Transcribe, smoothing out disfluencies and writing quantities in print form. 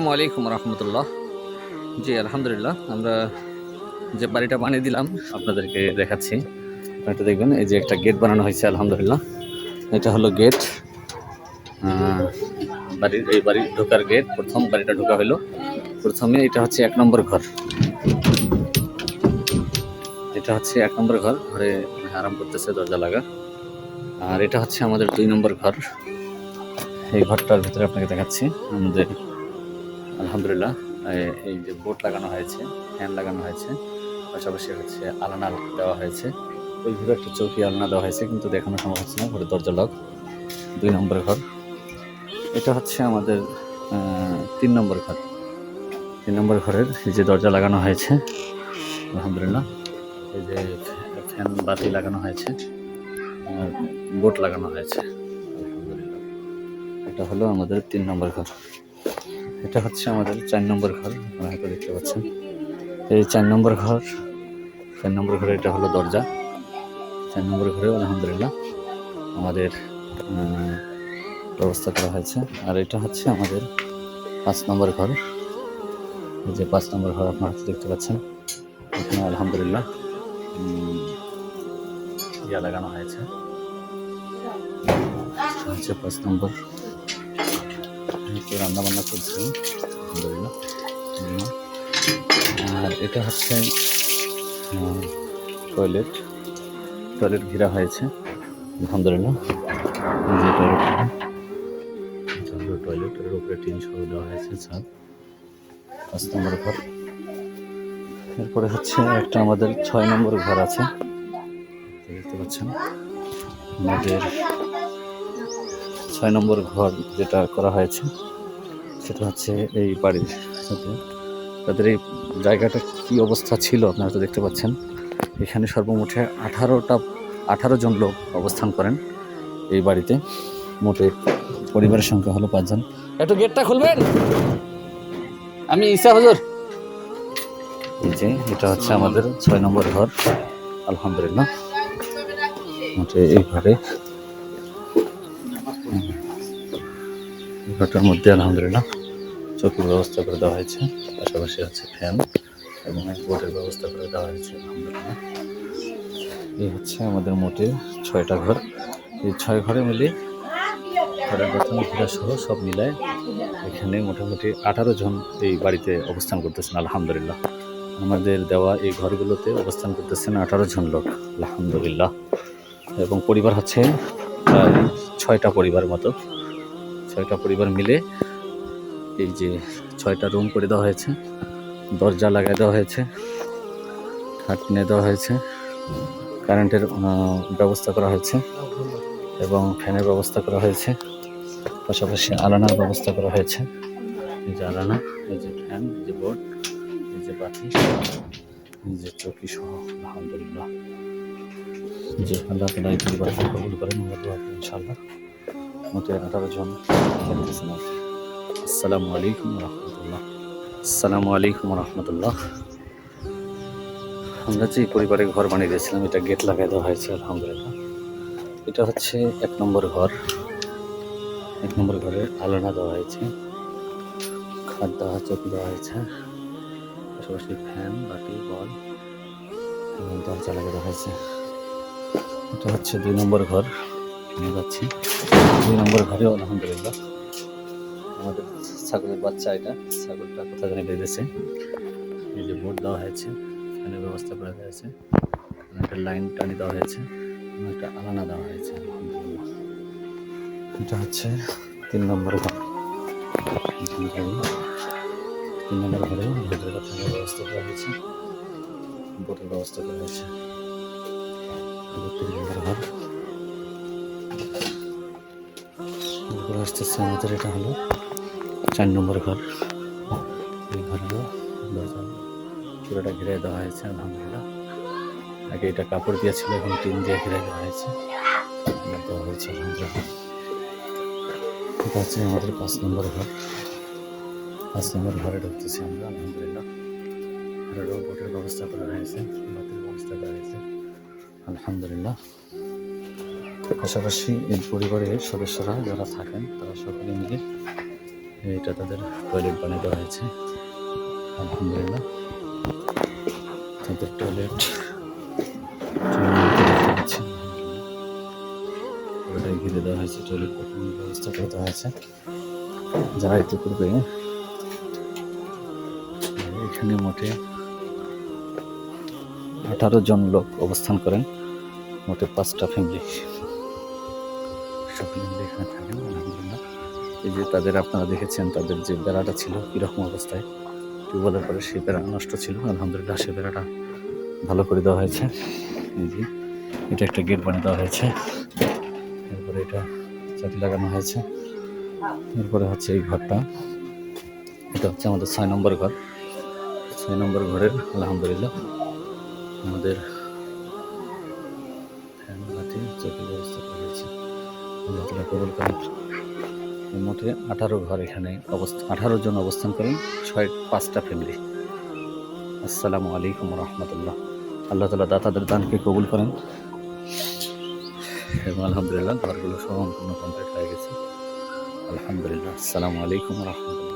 আসসালামু আলাইকুম রহমতুল্লাহ। জি আলহামদুলিল্লাহ, আমরা যে বাড়িটা বানিয়ে দিলাম আপনাদেরকে দেখাচ্ছি। এটা দেখবেন, এই যে একটা গেট বানানো হয়েছে আলহামদুলিল্লাহ। এটা হলো গেট, বাড়ির ঢোকার গেট। প্রথম বাড়িটা ঢোকা হলো প্রথমে। এটা হচ্ছে 1 নম্বর ঘর। এটা হচ্ছে 1 নম্বর ঘর। ঘরে আরাম করতেছে দরজা লাগা। আর এটা হচ্ছে আমাদের 2 নম্বর ঘর। এই ঘরটার ভিতরে আপনাকে দেখাচ্ছি আমাদের আলহামদুলিল্লাহ। এই যে বোর্ড লাগানো হয়েছে, ফ্যান লাগানো হয়েছে, পাশাপাশি হচ্ছে আলনা দেওয়া হয়েছে। ওই ঘরে একটা চৌকি আলনা দেওয়া হয়েছে, কিন্তু দেখানো সম্ভব হচ্ছে না, ঘরে দরজা লক। 2 নম্বর ঘর। এটা হচ্ছে আমাদের 3 নম্বর ঘর। 3 নম্বর ঘরের এই যে দরজা লাগানো হয়েছে আলহামদুলিল্লাহ। এই যে ফ্যান বাতি লাগানো হয়েছে, বোর্ড লাগানো হয়েছে আলহামদুলিল্লাহ। এটা হলো আমাদের 3 নম্বর ঘর। এটা হচ্ছে আমাদের 4 নম্বর ঘর। আপনারা হয়তো দেখতে পাচ্ছেন, এই 4 নম্বর ঘর। 4 নম্বর ঘরে এটা হলো দরজা। 4 নম্বর ঘরেও আলহামদুলিল্লাহ আমাদের ব্যবস্থা করা হয়েছে। আর এটা হচ্ছে আমাদের 5 নম্বর ঘর। এই যে 5 নম্বর ঘর আপনারা দেখতে পাচ্ছেন, এখানে আলহামদুলিল্লাহ ইয়া লাগানো হয়েছে। হচ্ছে 5 নম্বর। রান্না বান্না চলছে আলহামদুলিল্লাহ। আর এটা হচ্ছে টয়লেট। টয়লেট ঘেরা হয়েছে আলহামদুলিল্লাহ। যে টয়লেটের উপরে টিন সহ দেওয়া হয়েছে ছাদ। 5 নম্বর ঘর। এরপরে হচ্ছে একটা আমাদের 6 নম্বর ঘর আছে, দেখতে পাচ্ছেন। আমাদের 6 নম্বর ঘর যেটা করা হয়েছে সেটা হচ্ছে এই বাড়ির সাথে তাদের এই জায়গাটা কি অবস্থা ছিল আপনারা তো দেখতে পাচ্ছেন। এখানে সর্বমোটে 18 জন লোক অবস্থান করেন এই বাড়িতে। মোটে পরিবারের সংখ্যা হলো 5 জন। একটু গেটটা খুলবেন, আমি ঈসা হুজুর। এই যে এটা হচ্ছে আমাদের 6 নম্বর ঘর আলহামদুলিল্লাহ। মোটে এই ঘরটার মধ্যে আলহামদুলিল্লাহ চৌকির ব্যবস্থা করে দেওয়া হয়েছে, পাশাপাশি আছে ফ্যান এবং বোর্ডের ব্যবস্থা করে দেওয়া হয়েছে আলহামদুলিল্লাহ। এই হচ্ছে আমাদের মোটে 6টা ঘর। এই 6 ঘরে মিলে ঘরের বেতন ঘিরা সহ সব মিলায় এখানে মোটামুটি 18 জন এই বাড়িতে অবস্থান করতেছেন আলহামদুলিল্লাহ। আমাদের দেওয়া এই ঘরগুলোতে অবস্থান করতেছেন 18 জন লোক আলহামদুলিল্লাহ। এবং পরিবার হচ্ছে প্রায় 6টা পরিবার মতো। 6টা পরিবার মিলে এই যে 6টা রুম করে দেওয়া হয়েছে, দরজা লাগাই দেওয়া হয়েছে, খাট কিনে দেওয়া হয়েছে, কারেন্টের ব্যবস্থা করা হয়েছে এবং ফ্যানের ব্যবস্থা করা হয়েছে, পাশাপাশি আলানার ব্যবস্থা করা হয়েছে। এই যে আলানা, এই যে ফ্যান, এই যে বোর্ড, এই যে বাতি, এই যে চৌকি সহ আলহামদুলিল্লাহ। যে আল্লাহ তাআলা এই পরিবারকে কবুল করেন, আমরা দোয়া করি ইনশাআল্লাহ। মোটে 18 জন থাকতেছেন। আসসালামু আলাইকুম রহমতুল্লাহ। আসসালামু আলাইকুম রহমতুল্লাহ। আমরা যে পরিবারে ঘর বানিয়ে দিয়েছিলাম, এটা গেট লাগাই দেওয়া হয়েছে আলহামদুলিল্লাহ। এটা হচ্ছে 1 নম্বর ঘর। 1 নম্বর ঘরে আলনা দেওয়া হয়েছে, খাট দেওয়া, চৌকি দেওয়া হয়েছে, পাশাপাশি ফ্যান, বাতি, বল এবং দরজা লাগিয়ে দেওয়া হয়েছে। এটা হচ্ছে 2 নম্বর ঘর। আমি যাচ্ছি 2 নম্বর ঘরেও আলহামদুলিল্লাহ আমাদের ছাগলের বাচ্চা, এটা ছাগলটা কোথা জানি বেঁধেছে। এই যে বোর্ড দেওয়া হয়েছে, ফ্যানের ব্যবস্থা করা হয়েছে, একটা লাইন টানি দেওয়া হয়েছে, একটা আলানা দেওয়া হয়েছে আলহামদুলিল্লাহ। এটা হচ্ছে 3 নম্বর ঘর। 3 নম্বর ঘরে ফ্যানের ব্যবস্থা করা হয়েছে, বোর্ডের ব্যবস্থা করা হয়েছে। 3 নম্বর ঘর। এরপরে আসতেছে আমাদের, এটা হলো 4 নম্বর ঘর। এই ঘরেরও দরজা পুরোটা ঘিরে দেওয়া হয়েছে আলহামদুলিল্লাহ। আগে এটা কাপড় দিয়ে ছিল, এখন টিন দিয়ে ঘিরে দেওয়া হয়েছে, দেওয়া হয়েছে আলহামদুলিল্লাহ। এটা হচ্ছে আমাদের 5 নম্বর ঘর। 5 নম্বর ঘরে ঢুকতেছি আমরা আলহামদুলিল্লাহ। ঘরেরও বোর্ডের ব্যবস্থা করা হয়েছে, বাতির ব্যবস্থা করা হয়েছে আলহামদুলিল্লাহ। পাশাপাশি এই পরিবারের সদস্যরা যারা থাকেন তারা সকলে মিলে এটা তাদের টয়লেট বানিয়ে দেওয়া হয়েছে আলহামদুলিল্লাহ। তাদের টয়লেট দেখতে পাচ্ছেন পুরোটাই ঘিরে দেওয়া হয়েছে, টয়লেট বাথরুমের ব্যবস্থা করে দেওয়া হয়েছে। যারা ইতিপূর্বে এখানে মোটে 18 জন লোক অবস্থান করেন, মোটে 5টা ফ্যামিলি, সকলে মিলে এখানে থাকেন আলহামদুলিল্লাহ। এই যে তাদের আপনারা দেখেছেন তাদের যে বেড়াটা ছিল কীরকম অবস্থায়, টিউবওয়েলের পরে সেই বেড়া নষ্ট ছিল, আলহামদুলিল্লাহ সেই বেড়াটা ভালো করে দেওয়া হয়েছে। এই যে এটা একটা গেট বানিয়ে দেওয়া হয়েছে, এরপরে এটা চাটি লাগানো হয়েছে। এরপরে হচ্ছে এই ঘরটা, এটা হচ্ছে আমাদের 6 নম্বর ঘর। 6 নম্বর ঘরের আলহামদুলিল্লাহ আমাদের ফ্যান লাঠি চৌকির ব্যবস্থা করা হয়েছে, আল্লাহ তাআলা কবুল করেন। মোটে 18 ঘর এখানে 18 জন অবস্থান করেন, 5টা ফ্যামিলি। আসসালামু আলাইকুম রহমতুল্লাহ। আল্লাহ তাআলা দাতাদের দানকে কবুল করেন এবং আলহামদুলিল্লাহ ঘরগুলো সম্পূর্ণ কমপ্লিট হয়ে গেছে আলহামদুলিল্লাহ। আসসালামু আলাইকুম রহমতুল্লাহ।